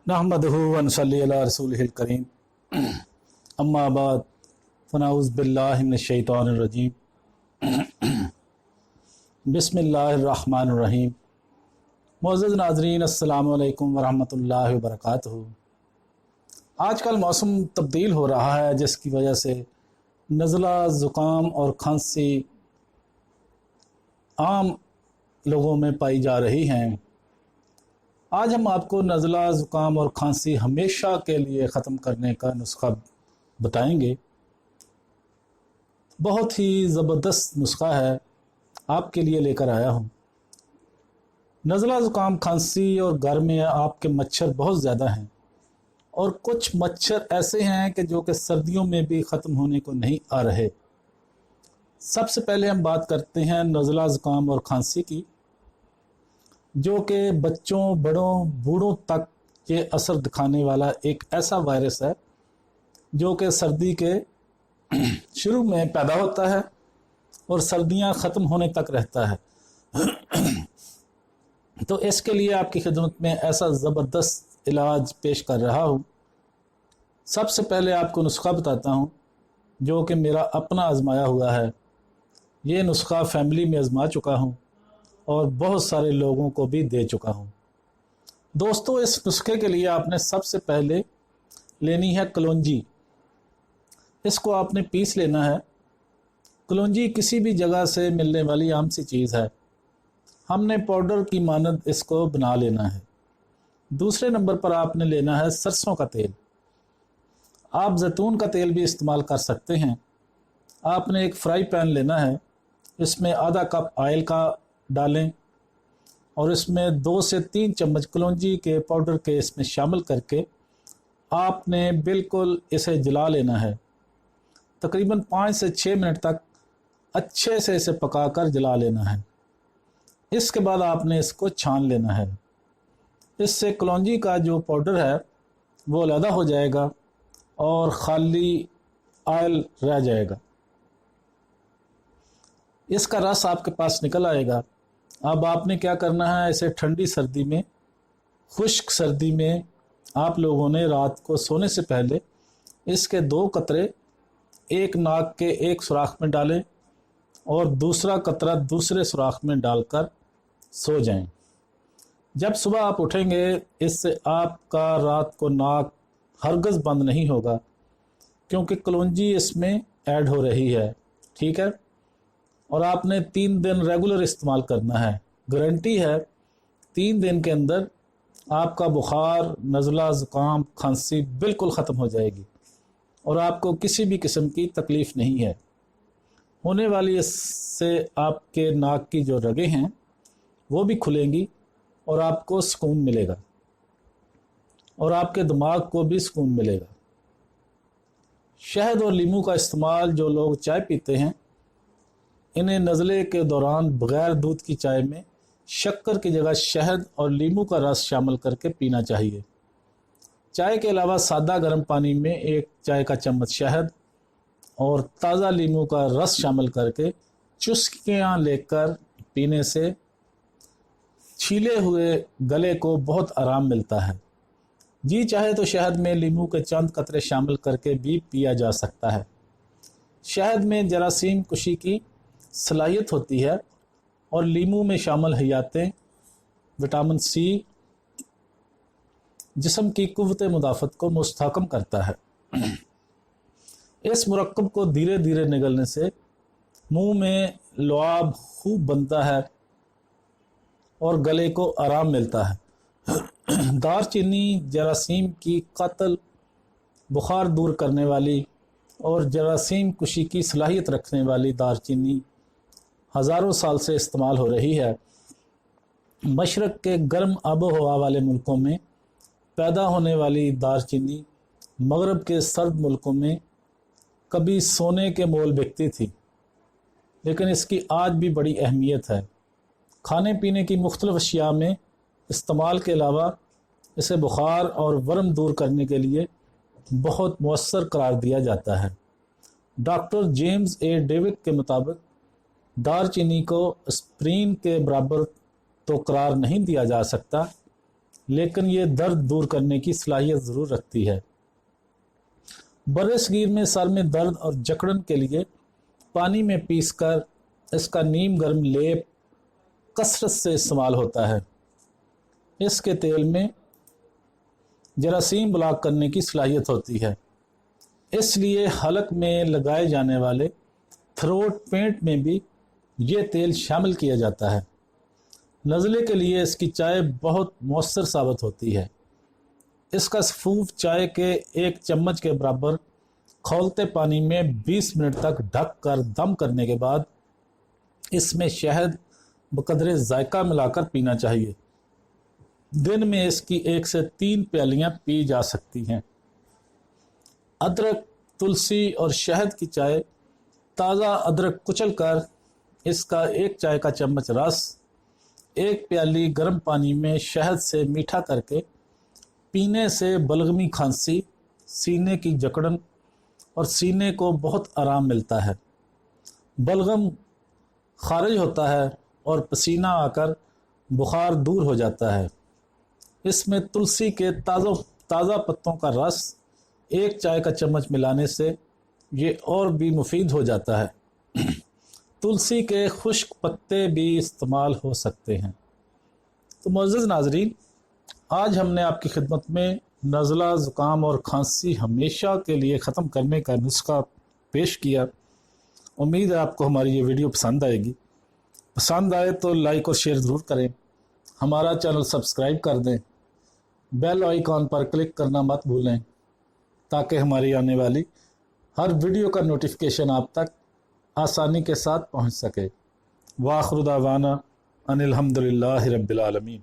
नहमदुहु व नसल्ली अला रसूलिहिल करीम अम्मा बाद फनऊज़ु बिल्लाहि मिनश शैतानिर रजीम बिस्मिल्लाहिर्रहमानिर्रहीम। मुअज़्ज़िज़ नाज़रीन अस्सलामु अलैकुम व रहमतुल्लाहि व बरकातुहू। आजकल मौसम तब्दील हो रहा है जिसकी वजह से नज़ला ज़ुकाम और खांसी आम लोगों में पाई जा रही हैं। आज हम आपको नज़ला ज़ुकाम और खांसी हमेशा के लिए ख़त्म करने का नुस्खा बताएंगे। बहुत ही ज़बरदस्त नुस्खा है, आपके लिए लेकर आया हूँ। नज़ला ज़ुकाम खांसी और घर में आपके मच्छर बहुत ज़्यादा हैं और कुछ मच्छर ऐसे हैं कि जो कि सर्दियों में भी ख़त्म होने को नहीं आ रहे। सबसे पहले हम बात करते हैं नज़ला ज़ुकाम और खांसी की, जो कि बच्चों बड़ों बूढ़ों तक ये असर दिखाने वाला एक ऐसा वायरस है जो कि सर्दी के शुरू में पैदा होता है और सर्दियां ख़त्म होने तक रहता है। तो इसके लिए आपकी खिदमत में ऐसा ज़बरदस्त इलाज पेश कर रहा हूँ। सबसे पहले आपको नुस्खा बताता हूँ जो कि मेरा अपना आजमाया हुआ है। ये नुस्खा फैमिली में आजमा चुका हूँ और बहुत सारे लोगों को भी दे चुका हूँ। दोस्तों, इस नुस्खे के लिए आपने सबसे पहले लेनी है कलौंजी। इसको आपने पीस लेना है। कलौंजी किसी भी जगह से मिलने वाली आम सी चीज़ है। हमने पाउडर की मानद इसको बना लेना है। दूसरे नंबर पर आपने लेना है सरसों का तेल। आप जैतून का तेल भी इस्तेमाल कर सकते हैं। आपने एक फ्राई पैन लेना है, इसमें आधा कप ऑयल का डालें और इसमें 2 से 3 चम्मच कलौंजी के पाउडर के इसमें शामिल करके आपने बिल्कुल इसे जला लेना है। तकरीबन 5 से 6 मिनट तक अच्छे से इसे पकाकर जला लेना है। इसके बाद आपने इसको छान लेना है। इससे कलौंजी का जो पाउडर है वो अलग हो जाएगा और खाली ऑयल रह जाएगा। इसका रस आपके पास निकल आएगा। अब आपने क्या करना है, इसे ठंडी सर्दी में, खुश्क सर्दी में आप लोगों ने रात को सोने से पहले इसके 2 कतरे एक नाक के एक सुराख में डालें और दूसरा कतरा दूसरे सुराख में डालकर सो जाएं। जब सुबह आप उठेंगे इससे आपका रात को नाक हरगज़ बंद नहीं होगा, क्योंकि कलौंजी इसमें ऐड हो रही है। ठीक है, और आपने 3 दिन रेगुलर इस्तेमाल करना है। गारंटी है 3 दिन के अंदर आपका बुखार, नज़ला ज़ुकाम, खांसी बिल्कुल ख़त्म हो जाएगी और आपको किसी भी किस्म की तकलीफ़ नहीं है होने वाली। इससे आपके नाक की जो रगें हैं वो भी खुलेंगी और आपको सुकून मिलेगा और आपके दिमाग को भी सुकून मिलेगा। शहद और लीमू का इस्तेमाल जो लोग चाय पीते हैं, इन्हें नज़ले के दौरान बग़ैर दूध की चाय में शक्कर की जगह शहद और लीमू का रस शामिल करके पीना चाहिए। चाय के अलावा सादा गर्म पानी में 1 चाय का चम्मच शहद और ताज़ा लीमू का रस शामिल करके चुस्कियाँ लेकर पीने से छीले हुए गले को बहुत आराम मिलता है। जी चाहे तो शहद में लीमू के चंद कतरे शामिल करके भी पिया जा सकता है। शहद में जरासीम कुशी की सलाहियत होती है और लीमू में शामिल हयातें विटामिन सी जिस्म की कुव्वत मुदाफ़त को मुस्तहकम करता है। इस मुरक्कब को धीरे धीरे निगलने से मुंह में लुआब खूब बनता है और गले को आराम मिलता है। दारचीनी जरासीम की कातिल, बुखार दूर करने वाली और जरासीम कुशी की सलाहियत रखने वाली दारचीनी हज़ारों साल से इस्तेमाल हो रही है। मशरक़ के गर्म आबो हवा वाले मुल्कों में पैदा होने वाली दारचीनी मगरब के सर्द मुल्कों में कभी सोने के मोल बिकती थी, लेकिन इसकी आज भी बड़ी अहमियत है। खाने पीने की मुख्तलिफ अशिया में इस्तेमाल के अलावा इसे बुखार और वर्म दूर करने के लिए बहुत मुअस्सर करार दिया जाता है। डॉक्टर जेम्स ए डेविड के मुताबिक दारचीनी को एस्पिरिन के बराबर तो करार नहीं दिया जा सकता, लेकिन ये दर्द दूर करने की सलाहियत ज़रूर रखती है। बरसगीर में सर में दर्द और जकड़न के लिए पानी में पीसकर इसका नीम गर्म लेप कसरत से इस्तेमाल होता है। इसके तेल में जरासीम ब्लॉक करने की सलाहियत होती है, इसलिए हलक में लगाए जाने वाले थ्रोट पेंट में भी ये तेल शामिल किया जाता है। नज़ले के लिए इसकी चाय बहुत मौसर साबित होती है। इसका सफूफ चाय के 1 चम्मच के बराबर खौलते पानी में 20 मिनट तक ढक कर दम करने के बाद इसमें शहद बकदरे जायका मिलाकर पीना चाहिए। दिन में इसकी 1 से 3 प्यालियाँ पी जा सकती हैं। अदरक, तुलसी और शहद की चाय। ताज़ा अदरक कुचल कर इसका 1 चाय का चम्मच रस 1 प्याली गर्म पानी में शहद से मीठा करके पीने से बलगमी खांसी, सीने की जकड़न और सीने को बहुत आराम मिलता है। बलगम खारिज होता है और पसीना आकर बुखार दूर हो जाता है। इसमें तुलसी के ताज़ा पत्तों का रस 1 चाय का चम्मच मिलाने से ये और भी मुफीद हो जाता है। तुलसी के खुश्क पत्ते भी इस्तेमाल हो सकते हैं। तो मुअज़्ज़िज़ नाज़रीन, आज हमने आपकी खिदमत में नज़ला, ज़ुकाम और खांसी हमेशा के लिए ख़त्म करने का नुस्खा पेश किया। उम्मीद है आपको हमारी ये वीडियो पसंद आएगी। पसंद आए तो लाइक और शेयर ज़रूर करें, हमारा चैनल सब्सक्राइब कर दें, बेल आइकॉन पर क्लिक करना मत भूलें ताकि हमारी आने वाली हर वीडियो का नोटिफिकेशन आप तक आसानी के साथ पहुंच सके। वाखिर दावाना अनिल हम्दुलिल्लाहि रब्बिल आलमीन।